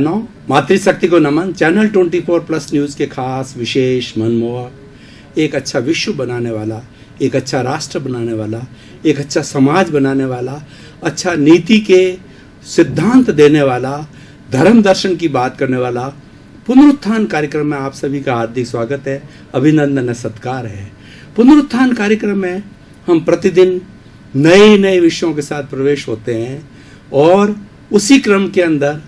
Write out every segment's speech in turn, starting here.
मातृशक्ति को नमन। Channel 24+ news के खास विशेष मनमोहक, एक अच्छा विश्व बनाने वाला, एक अच्छा राष्ट्र बनाने वाला, एक अच्छा समाज बनाने वाला, अच्छा नीति के सिद्धांत देने वाला, धर्म दर्शन की बात करने वाला पुनरुत्थान कार्यक्रम में आप सभी का हार्दिक स्वागत है, अभिनंदन है, सत्कार है। पुनरुत्थान कार्यक्रम में हम प्रतिदिन नए नए विषयों के साथ प्रवेश होते हैं और उसी क्रम के अंदर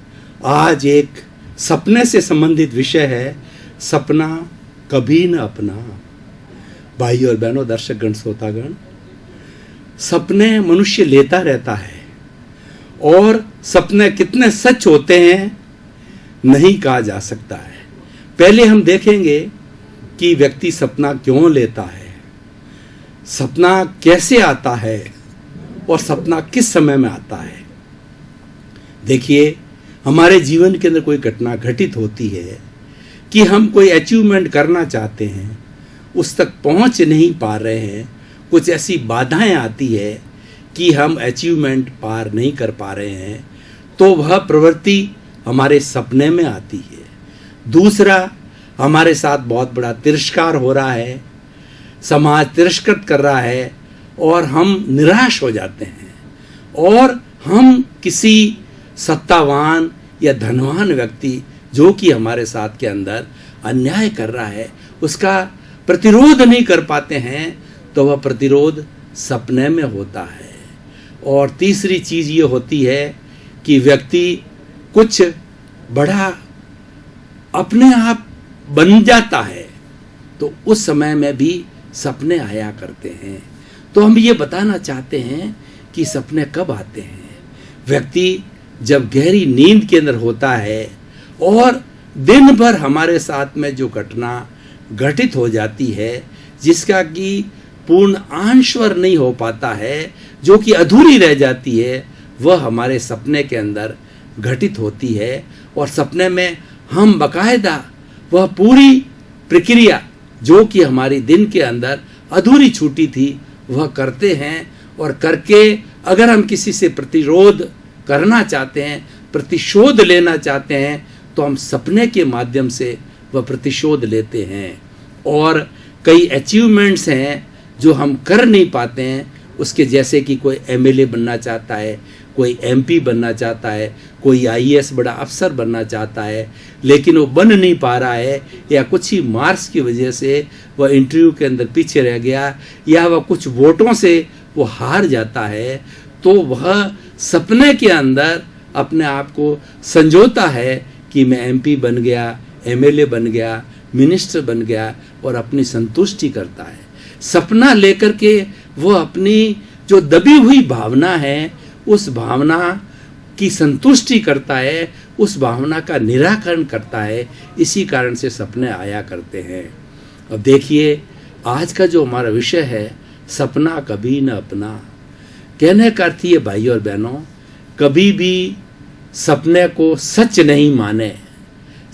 आज एक सपने से संबंधित विषय है, सपना कभी न अपना। भाई और बहनों, दर्शकगण, श्रोतागण, सपने मनुष्य लेता रहता है और सपने कितने सच होते हैं नहीं कहा जा सकता है। पहले हम देखेंगे कि व्यक्ति सपना क्यों लेता है, सपना कैसे आता है और सपना किस समय में आता है। देखिए, हमारे जीवन के अंदर कोई घटना घटित होती है कि हम कोई अचीवमेंट करना चाहते हैं, उस तक पहुंच नहीं पा रहे हैं, कुछ ऐसी बाधाएं आती है कि हम अचीवमेंट पार नहीं कर पा रहे हैं, तो वह प्रवृत्ति हमारे सपने में आती है। दूसरा, हमारे साथ बहुत बड़ा तिरस्कार हो रहा है, समाज तिरस्कृत कर रहा है और हम निराश हो जाते हैं और हम किसी सत्तावान या धनवान व्यक्ति जो कि हमारे साथ के अंदर अन्याय कर रहा है उसका प्रतिरोध नहीं कर पाते हैं, तो वह प्रतिरोध सपने में होता है। और तीसरी चीज़ ये होती है कि व्यक्ति कुछ बड़ा अपने आप बन जाता है, तो उस समय में भी सपने आया करते हैं। तो हम ये बताना चाहते हैं कि सपने कब आते हैं। व्यक्ति जब गहरी नींद के अंदर होता है और दिन भर हमारे साथ में जो घटना घटित हो जाती है, जिसका कि पूर्ण अंशवर नहीं हो पाता है, जो कि अधूरी रह जाती है, वह हमारे सपने के अंदर घटित होती है। और सपने में हम बाकायदा वह पूरी प्रक्रिया जो कि हमारी दिन के अंदर अधूरी छूटी थी वह करते हैं, और करके अगर हम किसी से प्रतिरोध करना चाहते हैं, प्रतिशोध लेना चाहते हैं, तो हम सपने के माध्यम से वह प्रतिशोध लेते हैं। और कई अचीवमेंट्स हैं जो हम कर नहीं पाते हैं, उसके जैसे कि कोई एमएलए बनना चाहता है, कोई एमपी बनना चाहता है, कोई आईएएस बड़ा अफसर बनना चाहता है, लेकिन वो बन नहीं पा रहा है, या कुछ ही मार्क्स की वजह से वह इंटरव्यू के अंदर पीछे रह गया, या वह कुछ वोटों से वो हार जाता है, तो वह सपने के अंदर अपने आप को संजोता है कि मैं एमपी बन गया, एमएलए बन गया, मिनिस्टर बन गया, और अपनी संतुष्टि करता है। सपना लेकर के वो अपनी जो दबी हुई भावना है उस भावना की संतुष्टि करता है, उस भावना का निराकरण करता है। इसी कारण से सपने आया करते हैं। अब देखिए, आज का जो हमारा विषय है, सपना कभी न अपना। कहने का अर्थ ये भाई और बहनों, कभी भी सपने को सच नहीं माने।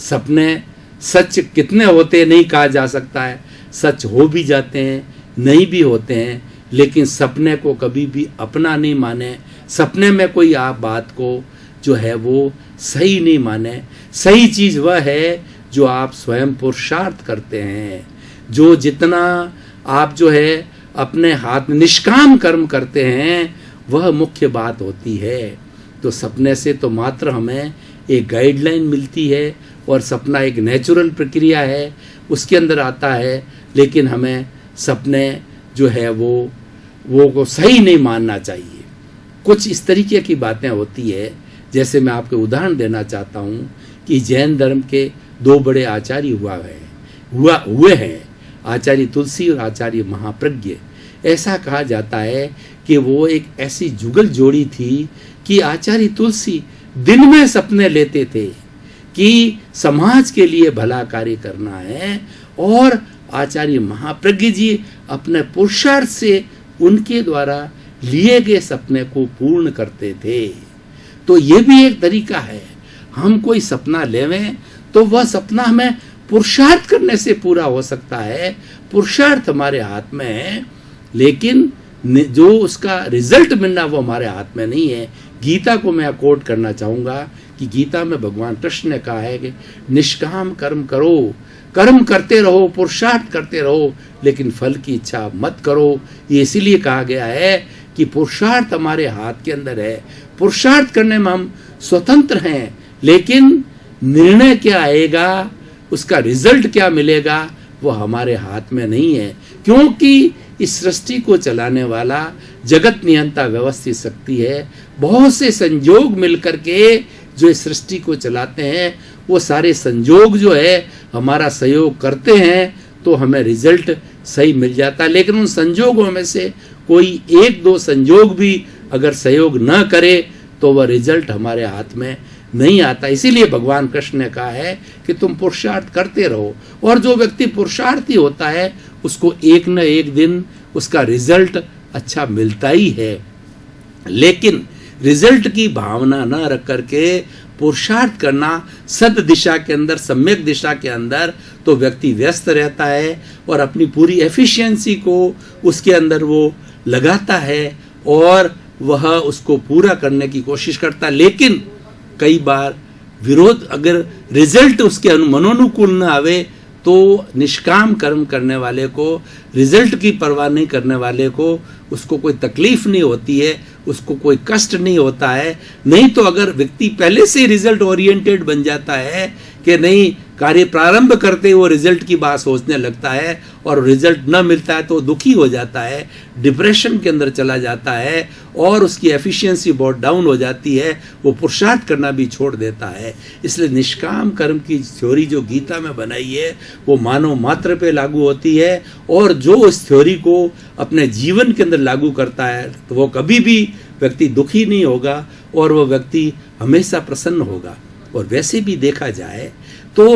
सपने सच कितने होते नहीं कहा जा सकता है, सच हो भी जाते हैं, नहीं भी होते हैं, लेकिन सपने को कभी भी अपना नहीं माने। सपने में कोई आप बात को जो है वो सही नहीं माने। सही चीज़ वह है जो आप स्वयं पुरुषार्थ करते हैं, जो जितना आप जो है अपने हाथ में निष्काम कर्म करते हैं, वह मुख्य बात होती है। तो सपने से तो मात्र हमें एक गाइडलाइन मिलती है, और सपना एक नेचुरल प्रक्रिया है, उसके अंदर आता है, लेकिन हमें सपने जो है वो को सही नहीं मानना चाहिए। कुछ इस तरीके की बातें होती है, जैसे मैं आपको उदाहरण देना चाहता हूँ कि जैन धर्म के दो बड़े आचार्य हुए हैं, आचार्य तुलसी और आचार्य महाप्रज्ञ। ऐसा कहा जाता है कि वो एक ऐसी जुगल जोड़ी थी कि आचार्य तुलसी दिन में सपने लेते थे कि समाज के लिए भला कार्य करना है, और आचार्य महाप्रज्ञ जी अपने पुरुषार्थ से उनके द्वारा लिए गए सपने को पूर्ण करते थे। तो ये भी एक तरीका है, हम कोई सपना लेवें तो वह सपना हमें पुरुषार्थ करने से पूरा हो सकता है। पुरुषार्थ हमारे हाथ में है, लेकिन जो उसका रिजल्ट मिलना वो हमारे हाथ में नहीं है। गीता को मैं कोट करना चाहूँगा कि गीता में भगवान कृष्ण ने कहा है कि निष्काम कर्म करो, कर्म करते रहो, पुरुषार्थ करते रहो, लेकिन फल की इच्छा मत करो। ये इसीलिए कहा गया है कि पुरुषार्थ हमारे हाथ के अंदर है, पुरुषार्थ करने में हम स्वतंत्र हैं, लेकिन निर्णय क्या आएगा, उसका रिजल्ट क्या मिलेगा, वो हमारे हाथ में नहीं है। क्योंकि इस सृष्टि को चलाने वाला जगत नियंता व्यवस्थित शक्ति है। बहुत से संयोग मिलकर के जो इस सृष्टि को चलाते हैं, वो सारे संयोग जो है हमारा सहयोग करते हैं तो हमें रिजल्ट सही मिल जाता है। लेकिन उन संयोगों में से कोई एक दो संयोग भी अगर सहयोग न करे तो वह रिजल्ट हमारे हाथ में नहीं आता। इसीलिए भगवान कृष्ण ने कहा है कि तुम पुरुषार्थ करते रहो, और जो व्यक्ति पुरुषार्थी होता है उसको एक न एक दिन उसका रिजल्ट अच्छा मिलता ही है। लेकिन रिजल्ट की भावना न रख करके पुरुषार्थ करना सद दिशा के अंदर, सम्यक दिशा के अंदर, तो व्यक्ति व्यस्त रहता है और अपनी पूरी एफिशिएंसी को उसके अंदर वो लगाता है और वह उसको पूरा करने की कोशिश करता है। लेकिन कई बार विरोध, अगर रिजल्ट उसके मनोनुकूल न आवे तो निष्काम कर्म करने वाले को, रिजल्ट की परवाह नहीं करने वाले को, उसको कोई तकलीफ नहीं होती है, उसको कोई कष्ट नहीं होता है। नहीं तो अगर व्यक्ति पहले से रिजल्ट ओरिएंटेड बन जाता है कि नहीं, कार्य प्रारंभ करते वो रिजल्ट की बात सोचने लगता है और रिजल्ट न मिलता है तो दुखी हो जाता है, डिप्रेशन के अंदर चला जाता है और उसकी एफिशिएंसी बहुत डाउन हो जाती है, वो पुरुषार्थ करना भी छोड़ देता है। इसलिए निष्काम कर्म की थ्योरी जो गीता में बनाई है वो मानव मात्र पे लागू होती है, और जो इस थ्योरी को अपने जीवन के अंदर लागू करता है तो वो कभी भी व्यक्ति दुखी नहीं होगा और वो व्यक्ति हमेशा प्रसन्न होगा। और वैसे भी देखा जाए तो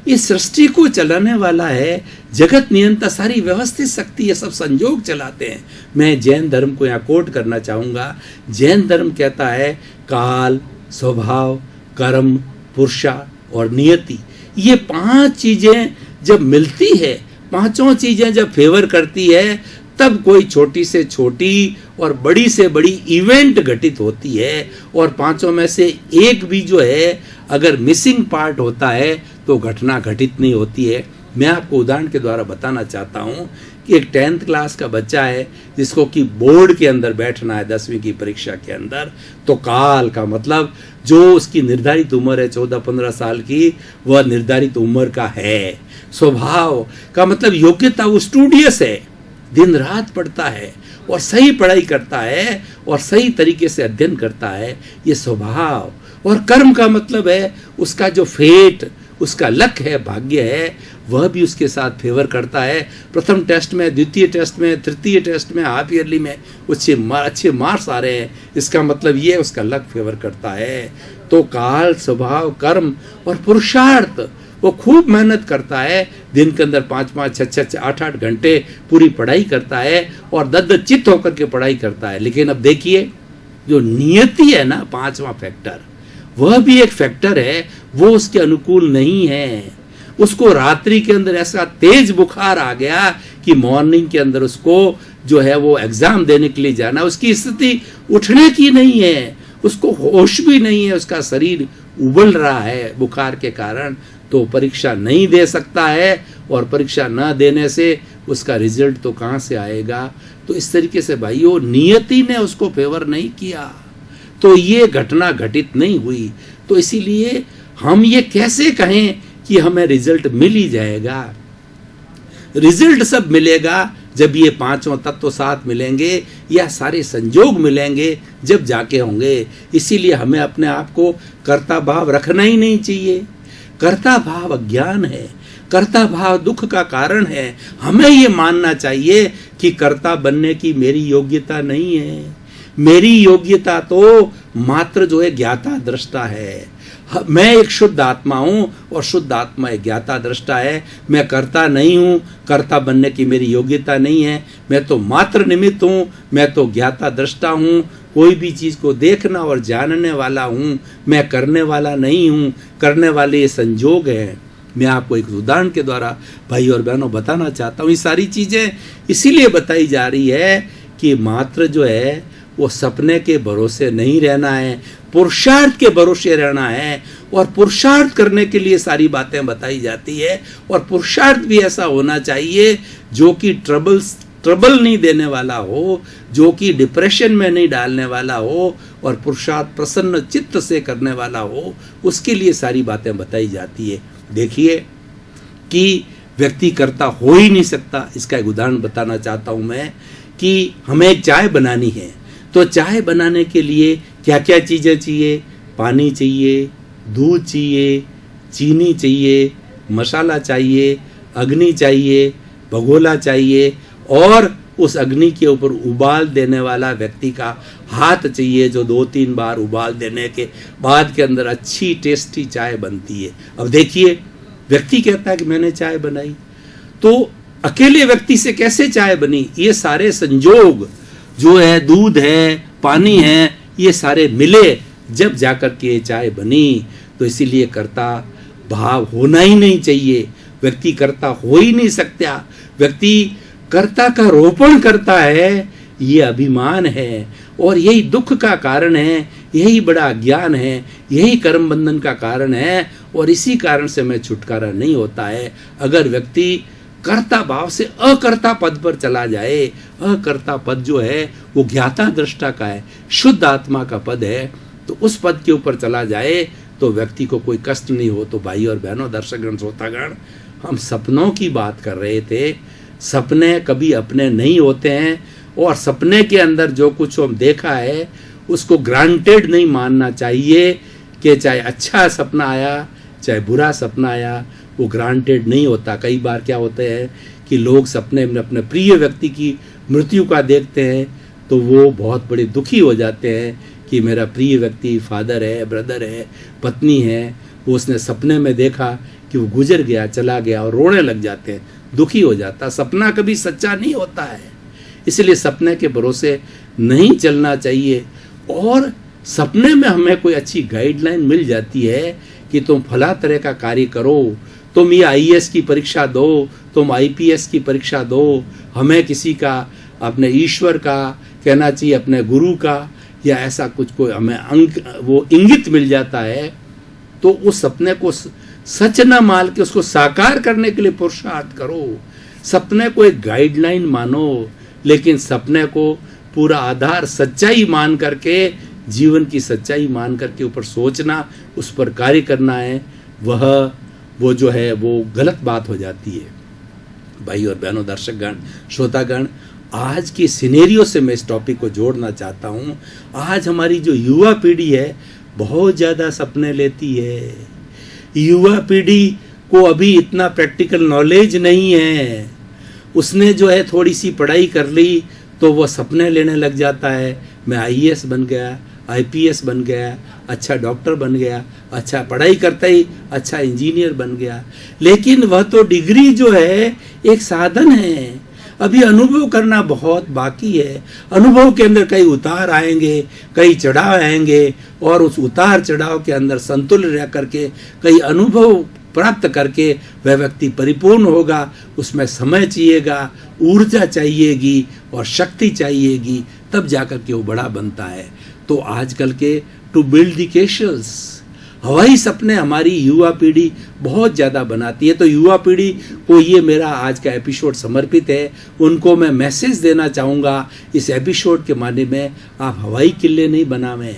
इस सृष्टि को चलाने वाला है जगत नियंता, सारी व्यवस्थित शक्ति, ये सब संयोग चलाते हैं। मैं जैन धर्म को यहाँ कोट करना चाहूँगा। जैन धर्म कहता है काल, स्वभाव, कर्म, पुरुषार्थ और नियति, ये पांच चीजें जब मिलती है, पांचों चीजें जब फेवर करती है, तब कोई छोटी से छोटी और बड़ी से बड़ी इवेंट घटित होती है। और पांचों में से एक भी जो है अगर मिसिंग पार्ट होता है तो घटना घटित नहीं होती है। मैं आपको उदाहरण के द्वारा बताना चाहता हूँ कि एक 10th क्लास का बच्चा है जिसको कि बोर्ड के अंदर बैठना है 10वीं की परीक्षा के अंदर, तो काल का मतलब जो उसकी निर्धारित उम्र है 14-15 साल की, वह निर्धारित उम्र का है। स्वभाव का मतलब योग्यता, वो स्टूडियस है, दिन रात पढ़ता है और सही पढ़ाई करता है और सही तरीके से अध्ययन करता है, ये स्वभाव। और कर्म का मतलब है उसका जो फेट, उसका लक है, भाग्य है, वह भी उसके साथ फेवर करता है। प्रथम टेस्ट में, द्वितीय टेस्ट में, तृतीय टेस्ट में, हाफ ईयरली में अच्छे मार्क्स आ रहे हैं, इसका मतलब ये उसका लक फेवर करता है। तो काल, स्वभाव, कर्म और पुरुषार्थ, वो खूब मेहनत करता है, दिन के अंदर 5-5, 6-6, 8-8 घंटे पूरी पढ़ाई करता है और दद्दचित्त होकर के पढ़ाई करता है। लेकिन अब देखिए जो नियति है ना, 5वां फैक्टर, वह भी एक फैक्टर है, वो उसके अनुकूल नहीं है। उसको रात्रि के अंदर ऐसा तेज बुखार आ गया कि मॉर्निंग के अंदर उसको जो है वो एग्जाम देने के लिए जाना, उसकी स्थिति उठने की नहीं है, उसको होश भी नहीं है, उसका शरीर उबल रहा है बुखार के कारण, तो परीक्षा नहीं दे सकता है और परीक्षा न देने से उसका रिजल्ट तो कहाँ से आएगा। तो इस तरीके से भाइयों, नियति ने उसको फेवर नहीं किया तो ये घटना घटित नहीं हुई। तो इसीलिए हम ये कैसे कहें कि हमें रिजल्ट मिल ही जाएगा। रिजल्ट सब मिलेगा जब ये पांचों तत्व साथ मिलेंगे या सारे संयोग मिलेंगे, जब जाके होंगे। इसीलिए हमें अपने आप को कर्ता भाव रखना ही नहीं चाहिए। कर्ता भाव अज्ञान है, कर्ता भाव दुख का कारण है। हमें ये मानना चाहिए कि कर्ता बनने की मेरी योग्यता नहीं है, मेरी योग्यता तो मात्र जो है ज्ञाता दृष्टा है। मैं एक शुद्ध आत्मा हूँ और शुद्ध आत्मा एक ज्ञाता दृष्टा है। मैं कर्ता नहीं हूँ, कर्ता बनने की मेरी योग्यता नहीं है। मैं तो मात्र निमित्त हूँ, मैं तो ज्ञाता दृष्टा हूँ, कोई भी चीज़ को देखना और जानने वाला हूँ, मैं करने वाला नहीं हूँ। करने वाले ये संजोग हैं। मैं आपको एक उदाहरण के द्वारा भाई और बहनों बताना चाहता हूँ। ये सारी चीज़ें इसीलिए बताई जा रही है कि मात्र जो है वो सपने के भरोसे नहीं रहना है, पुरुषार्थ के भरोसे रहना है। और पुरुषार्थ करने के लिए सारी बातें बताई जाती है, और पुरुषार्थ भी ऐसा होना चाहिए जो कि ट्रबल नहीं देने वाला हो, जो कि डिप्रेशन में नहीं डालने वाला हो, और पुरुषार्थ प्रसन्न चित्त से करने वाला हो, उसके लिए सारी बातें बताई जाती है। देखिए कि व्यक्ति करता हो ही नहीं सकता। इसका एक उदाहरण बताना चाहता हूँ मैं कि हमें एक चाय बनानी है, तो चाय बनाने के लिए क्या क्या चीज़ें चाहिए? पानी चाहिए, दूध चाहिए, चीनी चाहिए, मसाला चाहिए, अग्नि चाहिए, भगोला चाहिए, और उस अग्नि के ऊपर उबाल देने वाला व्यक्ति का हाथ चाहिए, जो 2-3 बार उबाल देने के बाद के अंदर अच्छी टेस्टी चाय बनती है। अब देखिए, व्यक्ति कहता है कि मैंने चाय बनाई, तो अकेले व्यक्ति से कैसे चाय बनी? ये सारे संजोग जो है, दूध है, पानी है, ये सारे मिले जब जाकर के ये चाय बनी। तो इसीलिए कर्ता भाव होना ही नहीं चाहिए। व्यक्ति कर्ता हो ही नहीं सकता। व्यक्ति कर्ता का रोपण करता है, ये अभिमान है, और यही दुख का कारण है, यही बड़ा अज्ञान है, यही कर्म बंधन का कारण है, और इसी कारण से मैं छुटकारा नहीं होता है। अगर व्यक्ति कर्ता भाव से अकर्ता पद पर चला जाए, अकर्ता पद जो है वो ज्ञाता दृष्टा का है, शुद्ध आत्मा का पद है, तो उस पद के ऊपर चला जाए तो व्यक्ति को कोई कष्ट नहीं हो। तो भाई और बहनों, दर्शकगण, श्रोतागण, हम सपनों की बात कर रहे थे। सपने कभी अपने नहीं होते हैं, और सपने के अंदर जो कुछ हम देखा है उसको ग्रांटेड नहीं मानना चाहिए कि चाहे अच्छा सपना आया चाहे बुरा सपना आया, वो ग्रांटेड नहीं होता। कई बार क्या होते हैं कि लोग सपने में अपने प्रिय व्यक्ति की मृत्यु का देखते हैं, तो वो बहुत बड़े दुखी हो जाते हैं कि मेरा प्रिय व्यक्ति फादर है, ब्रदर है, पत्नी है, वो उसने सपने में देखा कि वो गुजर गया, चला गया, और रोने लग जाते हैं, दुखी हो जाता। सपना कभी सच्चा नहीं होता है, इसलिए सपने के भरोसे नहीं चलना चाहिए। और सपने में हमें कोई अच्छी गाइडलाइन मिल जाती है कि तुम फला तरह का कार्य करो, तुम ये IAS की परीक्षा दो, तुम IPS की परीक्षा दो, हमें किसी का, अपने ईश्वर का कहना चाहिए, अपने गुरु का, या ऐसा कुछ कोई हमें वो इंगित मिल जाता है, तो उस सपने को सच न मान के उसको साकार करने के लिए पुरुषार्थ करो। सपने को एक गाइडलाइन मानो, लेकिन सपने को पूरा आधार सच्चाई मान करके, जीवन की सच्चाई मान करके ऊपर सोचना, उस पर कार्य करना है, वो जो है वो गलत बात हो जाती है। भाई और बहनों, दर्शकगण, श्रोतागण, आज की सिनेरियो से मैं इस टॉपिक को जोड़ना चाहता हूँ। आज हमारी जो युवा पीढ़ी है बहुत ज़्यादा सपने लेती है। युवा पीढ़ी को अभी इतना प्रैक्टिकल नॉलेज नहीं है। उसने जो है थोड़ी सी पढ़ाई कर ली तो वो सपने लेने लग जाता है, मैं IAS बन गया, IPS बन गया, अच्छा डॉक्टर बन गया, अच्छा पढ़ाई करता ही अच्छा इंजीनियर बन गया। लेकिन वह तो डिग्री जो है एक साधन है, अभी अनुभव करना बहुत बाकी है। अनुभव के अंदर कई उतार आएंगे, कई चढ़ाव आएंगे, और उस उतार चढ़ाव के अंदर संतुलित रह करके कई अनुभव प्राप्त करके वह व्यक्ति परिपूर्ण होगा। उसमें समय चाहिएगा, ऊर्जा चाहिएगी और शक्ति चाहिएगी, तब जाकर के वो बड़ा बनता है। तो आजकल के टू बिल्ड द कैशल्स, हवाई सपने हमारी युवा पीढ़ी बहुत ज़्यादा बनाती है। तो युवा पीढ़ी को ये मेरा आज का एपिसोड समर्पित है। उनको मैं मैसेज देना चाहूँगा इस एपिसोड के माध्यम में, आप हवाई किले नहीं बनावें,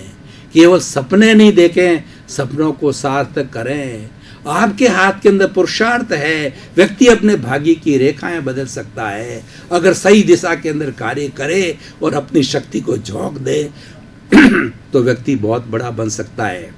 केवल सपने नहीं देखें, सपनों को सार्थक करें। आपके हाथ के अंदर पुरुषार्थ है, व्यक्ति अपने भाग्य की रेखाएं बदल सकता है अगर सही दिशा के अंदर कार्य करे और अपनी शक्ति को झोंक दे तो व्यक्ति बहुत बड़ा बन सकता है।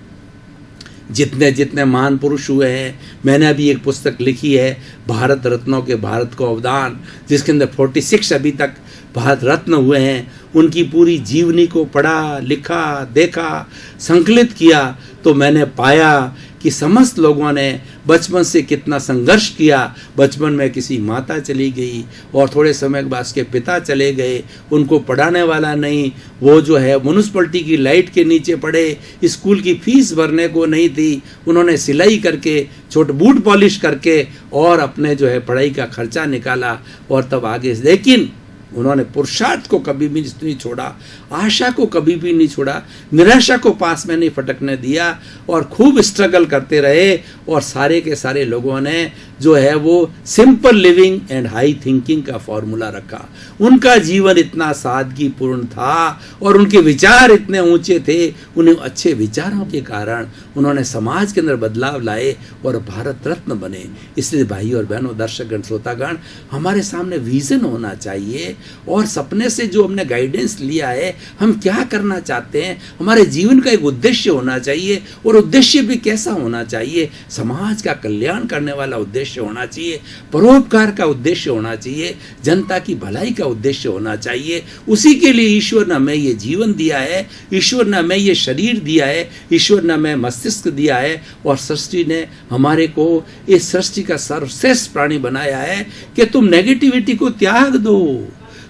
जितने जितने महान पुरुष हुए हैं, मैंने अभी एक पुस्तक लिखी है भारत रत्नों के भारत को अवदान, जिसके अंदर 46 अभी तक भारत रत्न हुए हैं, उनकी पूरी जीवनी को पढ़ा, लिखा, देखा, संकलित किया, तो मैंने पाया कि समस्त लोगों ने बचपन से कितना संघर्ष किया। बचपन में किसी माता चली गई और थोड़े समय के बाद उसके पिता चले गए, उनको पढ़ाने वाला नहीं, वो जो है म्यूनिसिपैलिटी की लाइट के नीचे पड़े, स्कूल की फीस भरने को नहीं थी, उन्होंने सिलाई करके, छोटे बूट पॉलिश करके और अपने जो है पढ़ाई का खर्चा निकाला और तब आगे। लेकिन उन्होंने पुरुषार्थ को कभी भी नहीं छोड़ा, आशा को कभी भी नहीं छोड़ा, निराशा को पास में नहीं फटकने दिया और खूब स्ट्रगल करते रहे। और सारे के सारे लोगों ने जो है वो simple living and high thinking का फॉर्मूला रखा। उनका जीवन इतना सादगीपूर्ण था और उनके विचार इतने ऊंचे थे। उन्हें अच्छे विचारों के कारण उन्होंने समाज के अंदर बदलाव लाए और भारत रत्न बने। इसलिए भाई और बहनों, दर्शकगण, श्रोतागण, हमारे सामने विजन होना चाहिए और सपने से जो हमने गाइडेंस लिया है, हम क्या करना चाहते हैं, हमारे जीवन का एक उद्देश्य होना चाहिए। और उद्देश्य भी कैसा होना चाहिए? समाज का कल्याण करने वाला उद्देश्य होना चाहिए, परोपकार का उद्देश्य होना चाहिए, जनता की भलाई का उद्देश्य होना चाहिए। उसी के लिए ईश्वर ने हमें ये जीवन दिया है, ईश्वर ने हमें ये शरीर दिया है, ईश्वर ने हमें मस्तिष्क दिया है और सृष्टि ने हमारे को इस सृष्टि का सर्वश्रेष्ठ प्राणी बनाया है कि तुम नेगेटिविटी को त्याग दो।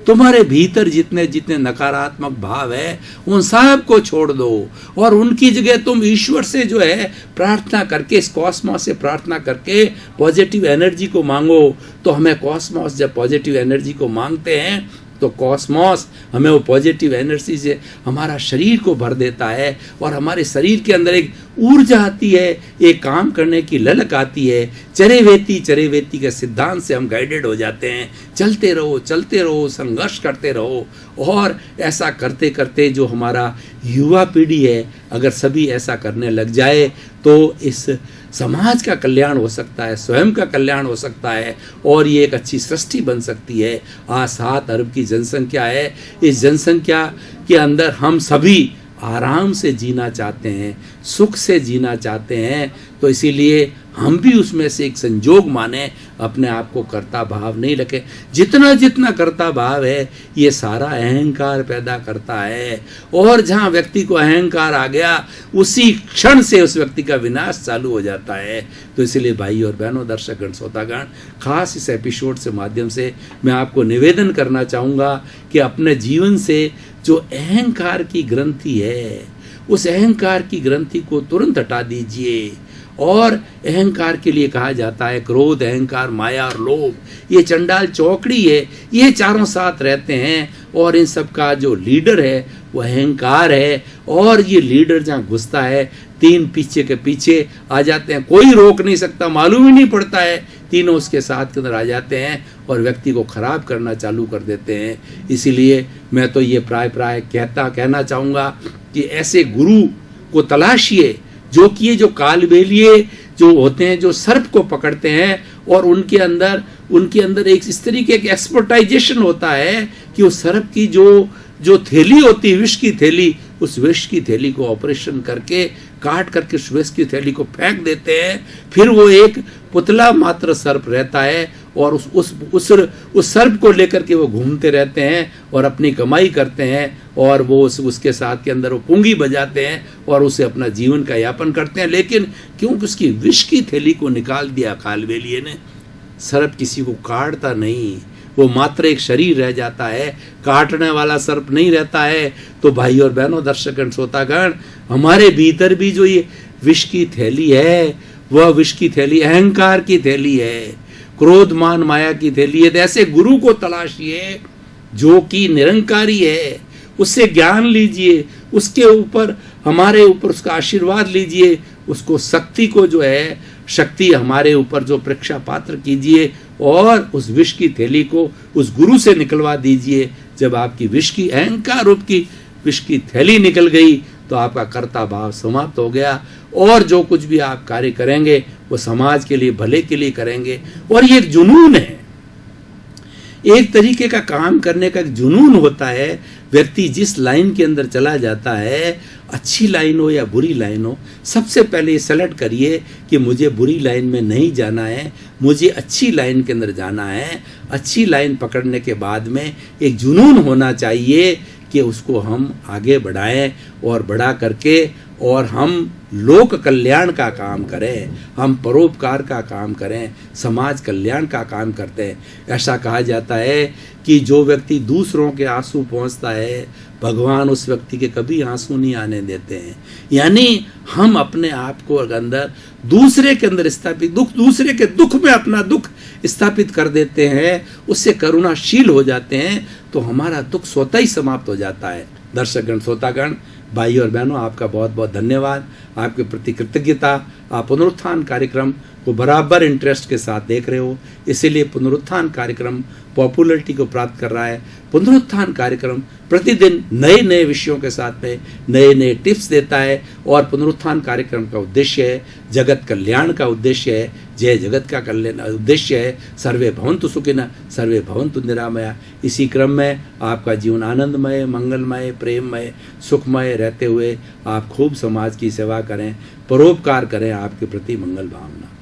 तुम्हारे भीतर जितने जितने नकारात्मक भाव है उन सब को छोड़ दो और उनकी जगह तुम ईश्वर से जो है प्रार्थना करके, इस कॉस्मोस से प्रार्थना करके पॉजिटिव एनर्जी को मांगो। तो हमें कॉस्मोस जब पॉजिटिव एनर्जी को मांगते हैं तो कॉस्मोस हमें वो पॉजिटिव एनर्जी से हमारा शरीर को भर देता है और हमारे शरीर के अंदर एक ऊर्जा आती है, एक काम करने की ललक आती है। चरेवेती के सिद्धांत से हम गाइडेड हो जाते हैं। चलते रहो, संघर्ष करते रहो। और ऐसा करते करते जो हमारा युवा पीढ़ी है, अगर सभी ऐसा करने लग जाए तो इस समाज का कल्याण हो सकता है, स्वयं का कल्याण हो सकता है और ये एक अच्छी सृष्टि बन सकती है। आज 7 अरब की जनसंख्या है। इस जनसंख्या के अंदर हम सभी आराम से जीना चाहते हैं, सुख से जीना चाहते हैं। तो इसीलिए हम भी उसमें से एक संजोग माने, अपने आप को कर्ता भाव नहीं रखें। जितना जितना कर्ता भाव है ये सारा अहंकार पैदा करता है और जहाँ व्यक्ति को अहंकार आ गया उसी क्षण से उस व्यक्ति का विनाश चालू हो जाता है। तो इसलिए भाई और बहनों, दर्शकगण, श्रोतागण, खास इस एपिसोड से माध्यम से मैं आपको निवेदन करना चाहूँगा कि अपने जीवन से जो अहंकार की ग्रंथि है उस अहंकार की ग्रंथि को तुरंत हटा दीजिए। और अहंकार के लिए कहा जाता है क्रोध, अहंकार, माया और लोभ, ये चंडाल चौकड़ी है। ये चारों साथ रहते हैं और इन सब का जो लीडर है वो अहंकार है। और ये लीडर जहाँ घुसता है 3 पीछे के पीछे आ जाते हैं, कोई रोक नहीं सकता, मालूम ही नहीं पड़ता है, तीनों उसके साथ के अंदर आ जाते हैं और व्यक्ति को खराब करना चालू कर देते हैं। इसीलिए मैं तो ये प्राय कहना चाहूँगा कि ऐसे गुरु को तलाशिए जो कि ये जो कालबेलिए जो होते हैं, जो सर्प को पकड़ते हैं और उनके अंदर एक इस तरीके का एक्सपर्टाइजेशन होता है कि उस सर्प की जो थैली होती है, विष की थैली, उस विष की थैली को ऑपरेशन करके काट करके उस विष की थैली को फेंक देते हैं। फिर वो एक पुतला मात्र सर्प रहता है और उस सर्प को लेकर के वो घूमते रहते हैं और अपनी कमाई करते हैं और वो उसके साथ के अंदर वो पुंगी बजाते हैं और उसे अपना जीवन का यापन करते हैं। लेकिन क्योंकि उसकी विष की थैली को निकाल दिया कालबेलिए ने, सर्प किसी को काटता नहीं, वो मात्र एक शरीर रह जाता है, काटने वाला सर्प नहीं रहता है। तो भाई और बहनों, दर्शकगण, श्रोतागण, हमारे भीतर भी जो ये विष की थैली है वह विष की थैली अहंकार की थैली है, क्रोध, मान, माया की थैली है। तो ऐसे गुरु को तलाशिए जो कि निरंकारी है, उससे ज्ञान लीजिए, उसके ऊपर हमारे ऊपर उसका आशीर्वाद लीजिए, उसको शक्ति को जो है शक्ति हमारे ऊपर जो परीक्षा पात्र कीजिए और उस विष की थैली को उस गुरु से निकलवा दीजिए। जब आपकी विष की अहंकार रूप की विष की थैली निकल गई तो आपका कर्ता भाव समाप्त हो गया और जो कुछ भी आप कार्य करेंगे वो समाज के लिए, भले के लिए करेंगे। और ये एक जुनून है, एक तरीके का काम करने का एक जुनून होता है। व्यक्ति जिस लाइन के अंदर चला जाता है, अच्छी लाइन हो या बुरी लाइन हो, सबसे पहले सेलेक्ट करिए कि मुझे बुरी लाइन में नहीं जाना है, मुझे अच्छी लाइन के अंदर जाना है। अच्छी लाइन पकड़ने के बाद में एक जुनून होना चाहिए कि उसको हम आगे बढ़ाएं और बढ़ा करके और हम लोक कल्याण का काम करें, हम परोपकार का काम करें, समाज कल्याण का काम करते हैं। ऐसा कहा जाता है कि जो व्यक्ति दूसरों के आंसू पहुंचता है, भगवान उस व्यक्ति के कभी आंसू नहीं आने देते हैं। यानी हम अपने आप को अंदर दूसरे के अंदर स्थापित दूसरे के दुख में अपना दुख स्थापित कर देते हैं, उससे करुणाशील हो जाते हैं, तो हमारा दुख स्वतः ही समाप्त हो जाता है। दर्शकगण, श्रोतागण, भाई और बहनों, आपका बहुत बहुत धन्यवाद, आपके प्रति कृतज्ञता। आप पुनरुत्थान कार्यक्रम को बराबर इंटरेस्ट के साथ देख रहे हो, इसीलिए पुनरुत्थान कार्यक्रम पॉपुलरिटी को प्राप्त कर रहा है। पुनरुत्थान कार्यक्रम प्रतिदिन नए नए विषयों के साथ में नए नए टिप्स देता है, और पुनरुत्थान कार्यक्रम का उद्देश्य है जगत कल्याण का उद्देश्य है, जय जगत का कल्याण उद्देश्य है। सर्वे भवन्तु सुखिनः, सर्वे भवन्तु निरामया। इसी क्रम में आपका जीवन आनंदमय, मंगलमय, प्रेममय, सुखमय रहते हुए आप खूब समाज की सेवा करें, परोपकार करें, आपके प्रति मंगल भावना।